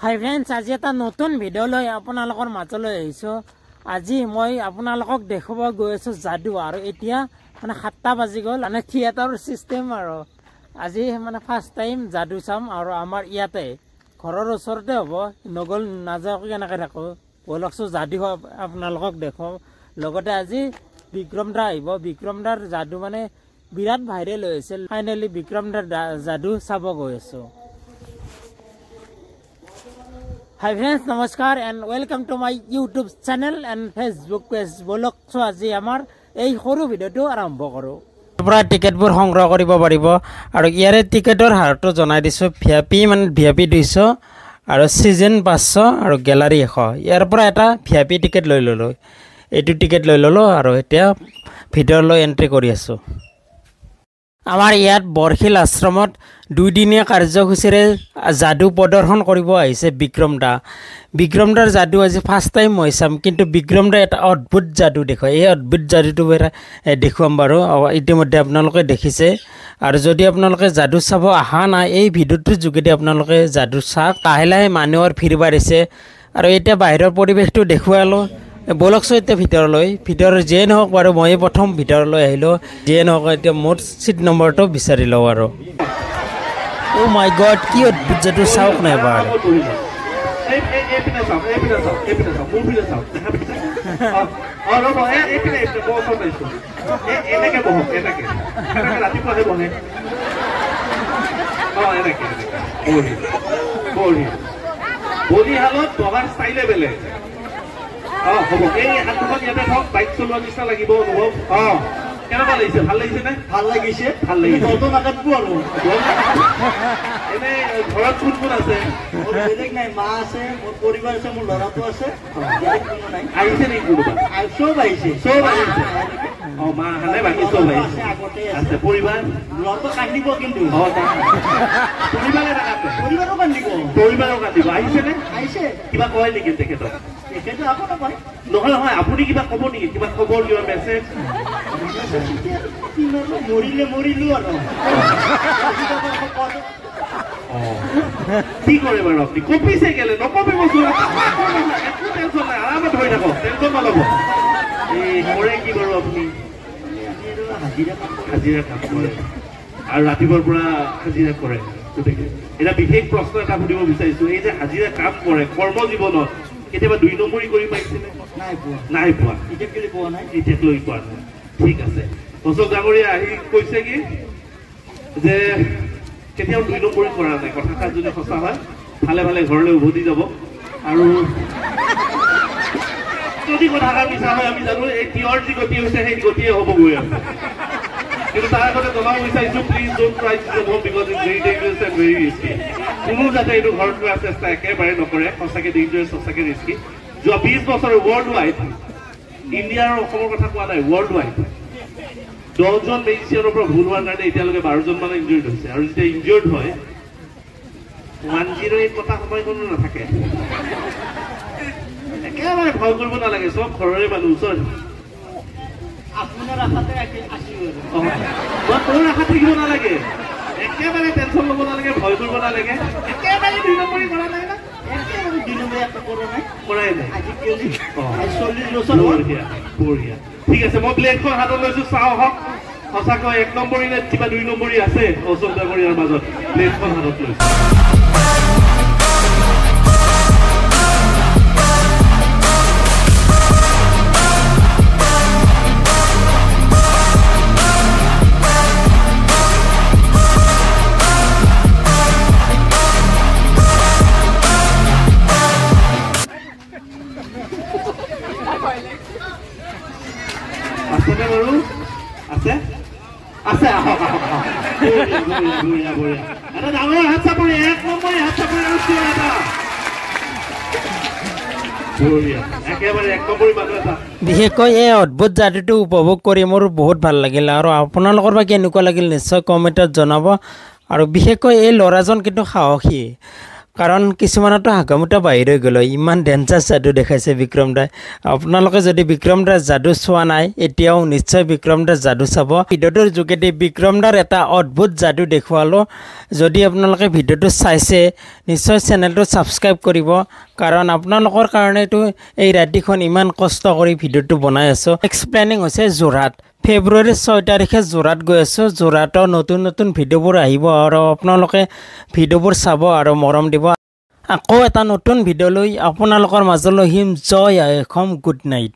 হাই friends, আজি এটা নতুন ভিডিঅ' লৈ আপোনালোকৰ মাজলৈ আহিছোঁ। আজি মই আপোনালোকক দেখুৱাব গৈ আছোঁ যাদু। আৰু এতিয়া মানে 7টা বাজি গ'ল, মানে থিয়েটাৰ চিষ্টেম। আৰু আজি মানে ফাৰ্ষ্ট টাইম যাদু চাম। আৰু আমাৰ ইয়াতে ঘৰৰ ওচৰতে হ'ব, নগ'ল নাযাওঁ কেনেকৈ থাকোঁ। ব'লকচোন যাদু আপোনালোকক দেখুৱাওঁ। লগতে আজি বিক্ৰম দা আহিব। বিক্ৰম দাৰ যাদু মানে বিৰাট ভাইৰেল হৈ আছিল। ফাইনেলি বিক্ৰম দাৰ যাদু চাব গৈ আছোঁ। Hi friends, নমস্কাৰ and welcome to my YouTube channel and Facebook page. বলক আজি আমাৰ এই সৰু ভিডিঅ'টো আৰম্ভ কৰোঁ। পৰা টিকেটবোৰ সংগ্ৰহ কৰিব পাৰিব। আৰু ইয়াৰে টিকেটৰ হাৰটো জনাই দিছোঁ। VIP মানে VIP 200 আৰু চিজন 500 আৰু গেলাৰী 100। ইয়াৰ পৰা এটা VIP টিকেট লৈ ল'লোঁ। এইটো টিকেট লৈ ল'লোঁ আৰু এতিয়া ভিডিঅ'লৈ এণ্ট্ৰি কৰি আছোঁ। আমাৰ ইয়াত বৰশিল আশ্ৰমত 2 দিনীয়া কাৰ্যসূচীৰে যাদু প্ৰদৰ্শন কৰিব আহিছে বিক্ৰম দা। বিক্ৰম দাৰ যাদু আজি ফাৰ্ষ্ট টাইম মই চাম, কিন্তু বিক্ৰম দা এটা অদ্ভুত যাদু দেখুৱায়। এই অদ্ভুত যাদুটো দেখুৱাম বাৰু। ইতিমধ্যে আপোনালোকে দেখিছে। আৰু যদি আপোনালোকে যাদু চাব অহা নাই, এই ভিডিঅ'টোৰ যোগেদি আপোনালোকে যাদু চাওক। লাহে লাহে মানুহৰ ভিৰ বাঢ়িছে আৰু এতিয়া বাহিৰৰ পৰিৱেশটো দেখুৱালোঁ। ব'লকচোন এতিয়া ভিতৰৰ যিয়ে নহওক বাৰু, ময়ে প্ৰথম ভিতৰলৈ আহিলোঁ। যিয়ে নহওক এতিয়া মোৰ চিট নম্বৰটো বিচাৰি লওঁ। আৰু অ' মাই গড, কি অদ্ভুত যাদু চাওক নাই এবাৰ। হ'ব এই হাতখন ইয়াতে থওক। বাইক চলোৱা নিচিনা লাগিব অনুভৱ। কেনেকুৱা লাগিছে? ভাল লাগিছে নে? ভাল লাগিছে, ভাল লাগিছে। আৰু এনে ঘৰত কোন কোন আছে? মোৰ বেলেগ নাই, মা আছে, মোৰ পৰিবাৰ আছে, মোৰ ল'ৰাটো আছে। আহিছে নেকি কোনোবা? চব আহিছে, চব আহিছে। মা অহা নাই, বাকী চব আহিছে। আছে পৰিবাৰ? ল'ৰাটো কান্দিব, কিন্তু পৰিবাৰে নাকান্দে? পৰিবাৰো কান্দিব, পৰিবাৰো কান্দিব। আহিছে নে? আহিছে। কিবা কয় নেকি তেখেতক? নহয় নহয়, আপুনি কিবা ক'ব নেকি? কিবা খবৰ, কিবা মেছেজ? মৰিলো আৰু কি কৰে বাৰু আপুনি? কপিছে কেলে? নকপিব, একো টেনচন নাই, আৰামত হৈ থাকক, টেনচন নল'ব। এই কৰে কি বাৰু আপুনি? হাজিৰা কাম কৰে আৰু ৰাতিপুৱাৰ পৰা হাজিৰা কৰে। গতিকে এটা বিশেষ প্ৰশ্ন এটা সুধিব বিচাৰিছো। এই যে হাজিৰা কাম কৰে কৰ্মজীৱনত, কেতিয়াবা 2 নম্বৰী কৰি পাইছেনে? নাই পোৱা। এতিয়ালৈ পোৱা নাই। ঠিক আছে। অশোক ডাঙৰীয়া আহি কৈছে কি যে কেতিয়াও 2 নম্বৰী কৰা নাই। কথাষাৰ যদি সঁচা হয়, ভালে ভালে ঘৰলৈ উভতি যাব। আৰু যদি কথাষাৰ মিছা হয়, আমি জানো এই তিয়ৰ যি গতি হৈছে সেই গতিয়ে হ'ব গৈ আছে। কিন্তু তাৰ আগতে জনাব বিচাৰিছো, please don't try to home because it's very dangerous and very risky. কোনো যাতে এইটো ঘৰত লোৱাৰ চেষ্টা একেবাৰে নকৰে। সঁচাকৈ ডেঞ্জাৰাছ, সঁচাকৈ ৰিস্কি। যোৱা 20 বছৰ ৱৰ্ল্ড ৱাইড, ইণ্ডিয়া আৰু অসমৰ কথা কোৱা নাই, ৱৰ্ল্ড ৱাইড 10জন মেজিচিয়ানৰ পৰা ভুল হোৱাৰ কাৰণে এতিয়ালৈকে 12জন মানে ইনজিয়ৰ্ড হৈছে। আৰু যেতিয়া ইনজিয়ৰ্ড হয় 108 কথা সময় কোনো নাথাকে। একেবাৰে ভয় কৰিব নালাগে, চব ঘৰৰে মানুহ ওচৰত। আপোনাৰ আশাতে তোৰ আশা থাকিব নালাগে, একেবাৰে টেনচন ল'ব নালাগে, ভয় কৰিব নালাগে। একেবাৰে 2 নম্বৰী কৰা নাই না? বঢ়িয়া। ঠিক আছে, মই প্লেটখন হাতত লৈছো, চাওঁ হওক সঁচাকৈ 1 নম্বৰী নে কিবা 2 নম্বৰী আছে অশোক ডাঙৰীয়াৰ মাজত। প্লেটখন হাতত লৈছো। আছেনে বাৰু? আছে আছে। এটা ডাঙৰ হাত চাপৰি, 1 নম্বৰী হাত চাপৰি আৰু চিঞৰ এটা। একেবাৰে 1 নম্বৰী মানুহ এটা। বিশেষকৈ এই অদ্ভুত যাদুটো উপভোগ কৰি মোৰ বহুত ভাল লাগিল। আৰু আপোনালোকৰ বা কেনেকুৱা লাগিল নিশ্চয় কমেণ্টত জনাব। আৰু বিশেষকৈ এই ল'ৰাজন কিন্তু সাহসী। কাৰণ কিছুমানতো হাগামুটা বাহিৰ হৈ গ'ল ইমান ডেঞ্জাৰ যাদু দেখাইছে বিক্ৰম দাই আপোনালোকে যদি বিক্ৰম দাৰ যাদু চোৱা নাই এতিয়াও নিশ্চয় বিক্ৰম দাৰ যাদু চাব ভিডিঅ'টোৰ যোগেদি বিক্ৰম দাৰ এটা অদ্ভুত যাদু দেখুৱালো যদি আপোনালোকে ভিডিঅ'টো চাইছে নিশ্চয় চেনেলটো ছাবস্ক্ৰাইব কৰিব কাৰণ আপোনালোকৰ কাৰণেতো এই ৰাতিখন ইমান কষ্ট কৰি ভিডিঅ'টো বনাই আছো নেক্সট প্লেনিং হৈছে যোৰহাট ফেব্ৰুৱাৰী 6 তাৰিখে যোৰহাট গৈ আছো যোৰহাটৰ নতুন ভিডিঅ'বোৰ আহিব আৰু আপোনালোকে ভিডিঅ'বোৰ চাব আৰু মৰম দিব আকৌ এটা নতুন ভিডিঅ' লৈ আপোনালোকৰ মাজলৈ আহিম জয় আই অসম গুড নাইট